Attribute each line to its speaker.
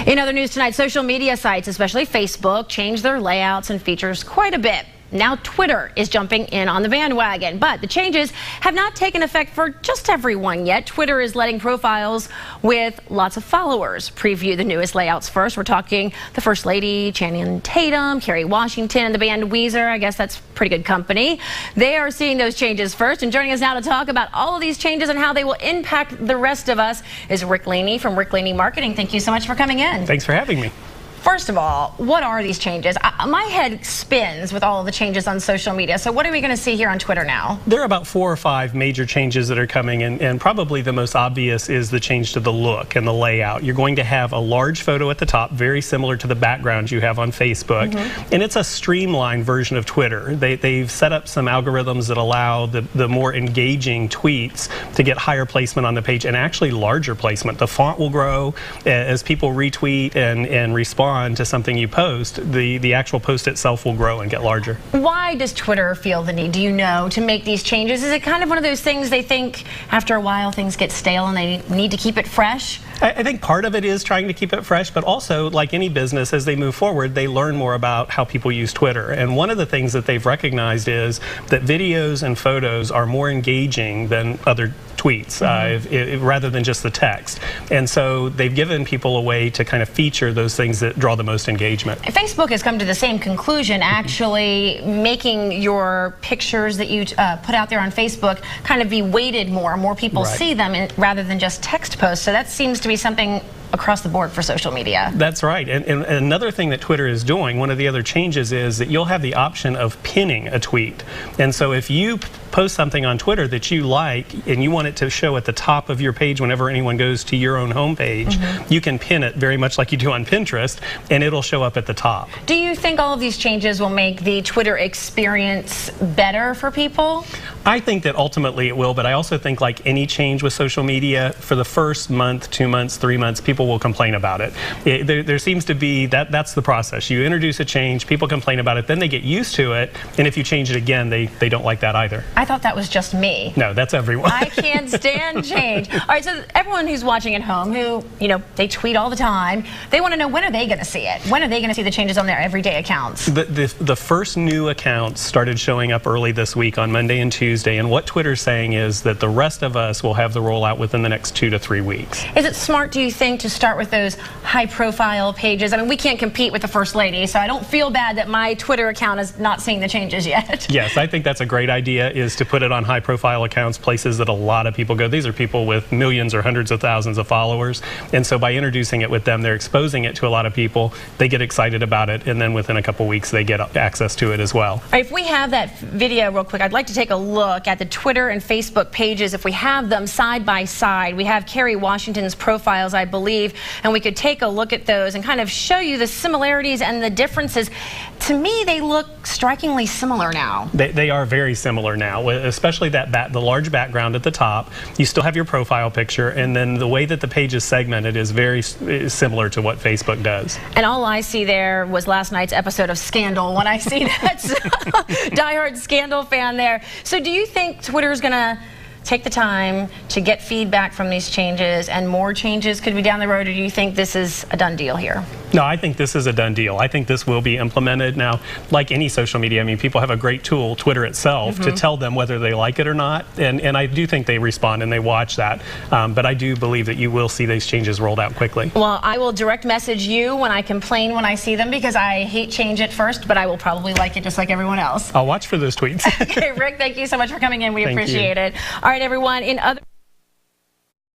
Speaker 1: In other news tonight, social media sites, especially Facebook, changed their layouts and features quite a bit. Now Twitter is jumping in on the bandwagon, but the changes have not taken effect for just everyone yet. Twitter is letting profiles with lots of followers preview the newest layouts first. We're talking the First Lady, Channing Tatum, Kerry Washington, and the band Weezer. I guess that's pretty good company. They are seeing those changes first, and joining us now to talk about all of these changes and how they will impact the rest of us is Laney from Laney Marketing. Thank you so much for coming in.
Speaker 2: Thanks for having me.
Speaker 1: First of all, what are these changes? My head spins with all of the changes on social media. So what are we going to see here on Twitter now?
Speaker 2: There are about 4 or 5 major changes that are coming, and probably the most obvious is the change to the look and the layout. You're going to have a large photo at the top, very similar to the background you have on Facebook, and it's a streamlined version of Twitter. They've set up some algorithms that allow the more engaging tweets to get higher placement on the page and actually larger placement. The font will grow as people retweet and respond to something you post. The actual post itself will grow and get larger.
Speaker 1: Why does Twitter feel the need, do you know, to make these changes? Is it kind of one of those things they think after a while things get stale and they need to keep it fresh?
Speaker 2: I think part of it is trying to keep it fresh, but also, like any business, as they move forward, they learn more about how people use Twitter. And one of the things that they've recognized is that videos and photos are more engaging than other tweets, rather than just the text. And so they've given people a way to kind of feature those things that draw the most engagement.
Speaker 1: Facebook has come to the same conclusion, actually making your pictures that you put out there on Facebook kind of be weighted more. More people see them rather than just text posts. So that seems to be something across the board for social media.
Speaker 2: That's right. And another thing that Twitter is doing, one of the other changes, is that you'll have the option of pinning a tweet. And so if you post something on Twitter that you like and you want it to show at the top of your page whenever anyone goes to your own homepage, you can pin it very much like you do on Pinterest, and it'll show up at the top.
Speaker 1: Do you think all of these changes will make the Twitter experience better for people?
Speaker 2: I think that ultimately it will, but I also think, like any change with social media, for the first month, 2 months, 3 months, people will complain about it. There seems to be that's the process. You introduce a change, people complain about it, then they get used to it, and if you change it again, they don't like that either.
Speaker 1: I thought that was just me.
Speaker 2: No, that's everyone.
Speaker 1: I can't stand change. All right, so everyone who's watching at home, who, you know, they tweet all the time, they want to know, when are they going to see it? When are they going to see the changes on their everyday accounts?
Speaker 2: The first new accounts started showing up early this week on Monday and Tuesday, and what Twitter's saying is that the rest of us will have the rollout within the next 2 to 3 weeks.
Speaker 1: Is it smart, do you think, to start with those high-profile pages? I mean, we can't compete with the First Lady, so I don't feel bad that my Twitter account is not seeing the changes yet.
Speaker 2: Yes, I think that's a great idea, is to put it on high-profile accounts, places that a lot of people go. These are people with millions or hundreds of thousands of followers, and so by introducing it with them, they're exposing it to a lot of people. They get excited about it, and then within a couple weeks, they get access to it as well.
Speaker 1: All right, if we have that video real quick, I'd like to take a look at the Twitter and Facebook pages. If we have them side by side, we have Kerry Washington's profiles, I believe, and we could take a look at those and kind of show you the similarities and the differences. To me, they look strikingly similar now.
Speaker 2: They are very similar now, especially the large background at the top. You still have your profile picture, and then the way that the page is segmented is very similar to what Facebook does.
Speaker 1: And all I see there was last night's episode of Scandal when I see that diehard Scandal fan there. So do you think Twitter's going to take the time to get feedback from these changes, and more changes could be down the road, or do you think this is a done deal here?
Speaker 2: No, I think this is a done deal. I think this will be implemented. Now, like any social media, I mean, people have a great tool, Twitter itself, to tell them whether they like it or not, and I do think they respond and they watch that, but I do believe that you will see these changes rolled out quickly.
Speaker 1: Well, I will direct message you when I complain when I see them, because I hate change at first, but I will probably like it just like everyone else.
Speaker 2: I'll watch for those tweets.
Speaker 1: Okay, Rick, thank you so much for coming in. We appreciate it. All right, everyone, in other